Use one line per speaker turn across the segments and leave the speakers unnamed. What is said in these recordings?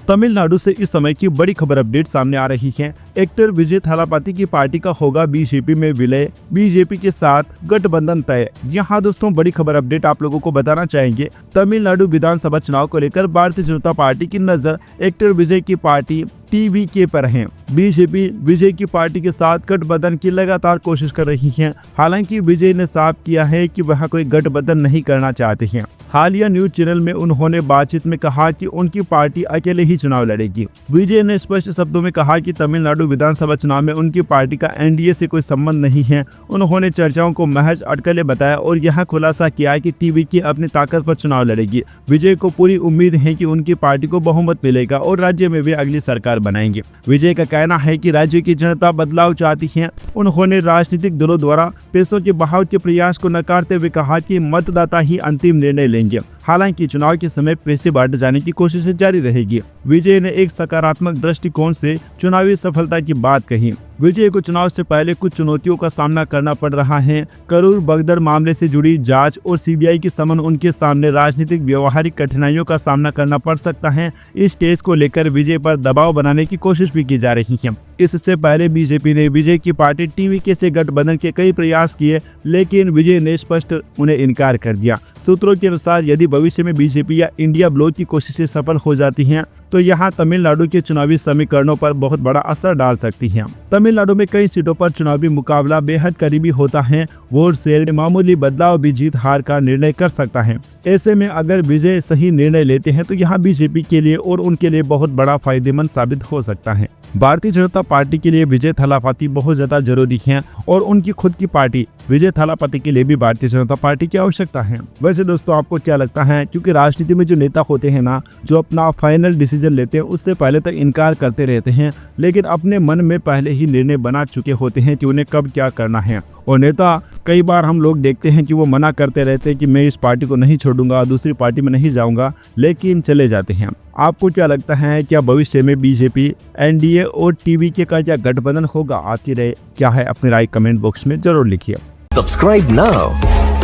तमिलनाडु से इस समय की बड़ी खबर अपडेट सामने आ रही है। एक्टर विजय थालापति की पार्टी का होगा बीजेपी में विलय, बीजेपी के साथ गठबंधन तय। जी हाँ दोस्तों, बड़ी खबर अपडेट आप लोगों को बताना चाहेंगे। तमिलनाडु विधानसभा चुनाव को लेकर भारतीय जनता पार्टी की नजर एक्टर विजय की पार्टी टीवीके पर है। बीजेपी विजय की पार्टी के साथ गठबंधन की लगातार कोशिश कर रही है। हालांकि विजय ने साफ किया है कि वह कोई गठबंधन नहीं करना चाहते हैं। हालिया न्यूज चैनल में उन्होंने बातचीत में कहा कि उनकी पार्टी अकेले ही चुनाव लड़ेगी। विजय ने स्पष्ट शब्दों में कहा कि तमिलनाडु विधानसभा चुनाव में उनकी पार्टी का एनडीए से कोई संबंध नहीं है। उन्होंने चर्चाओं को महज अटकलें बताया और यह खुलासा किया कि टीवीके अपनी ताकत पर चुनाव लड़ेगी। विजय को पूरी उम्मीद है कि उनकी पार्टी को बहुमत मिलेगा और राज्य में वे अगली सरकार बनाएंगे। विजय का कहना है कि राज्य की जनता बदलाव चाहती है। उन्होंने राजनीतिक दलों द्वारा पैसों के बहाव के प्रयास को नकारते हुए कहा कि मतदाता ही अंतिम निर्णय लेंगे। हालांकि चुनाव के समय पैसे बांटे जाने की कोशिशें जारी रहेगी। विजय ने एक सकारात्मक दृष्टिकोण से चुनावी सफलता की बात कही। विजय को चुनाव से पहले कुछ चुनौतियों का सामना करना पड़ रहा है। करूर बगदर मामले से जुड़ी जांच और सीबीआई की समन उनके सामने राजनीतिक व्यवहारिक कठिनाइयों का सामना करना पड़ सकता है। इस केस को लेकर विजय पर दबाव बनाने की कोशिश भी की जा रही है। इससे पहले बीजेपी ने विजय की पार्टी टीवीके से गठबंधन के कई प्रयास किए, लेकिन विजय ने स्पष्ट उन्हें इनकार कर दिया। सूत्रों के अनुसार यदि भविष्य में बीजेपी या इंडिया ब्लॉक की कोशिशें सफल हो जाती हैं, तो यहाँ तमिलनाडु के चुनावी समीकरणों पर बहुत बड़ा असर डाल सकती है। तमिलनाडु में कई सीटों पर चुनावी मुकाबला बेहद करीबी होता है। वोट शेयर में मामूली बदलाव भी जीत हार का निर्णय कर सकता है। ऐसे में अगर विजय सही निर्णय लेते हैं तो यहाँ बीजेपी के लिए और उनके लिए बहुत बड़ा फायदेमंद साबित हो सकता है। भारतीय जनता पार्टी के लिए विजय थालापति बहुत ज्यादा जरूरी है और उनकी खुद की पार्टी विजय थालापति के लिए भी भारतीय जनता पार्टी की आवश्यकता है। वैसे दोस्तों, आपको क्या लगता है? क्योंकि राजनीति में जो नेता होते हैं ना, जो अपना फाइनल डिसीजन लेते हैं उससे पहले तक इनकार करते रहते हैं, लेकिन अपने मन में पहले ही निर्णय बना चुके होते हैं कि उन्हें कब क्या करना है। और नेता कई बार हम लोग देखते हैं कि वो मना करते रहते हैं कि मैं इस पार्टी को नहीं छोड़ूंगा, दूसरी पार्टी में नहीं जाऊंगा, लेकिन चले जाते हैं। आपको क्या लगता है? क्या भविष्य में बीजेपी, एनडीए और टीवीके का क्या गठबंधन होगा? आपकी राय क्या है? अपनी राय कमेंट बॉक्स में जरूर लिखिए।
Subscribe now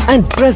and press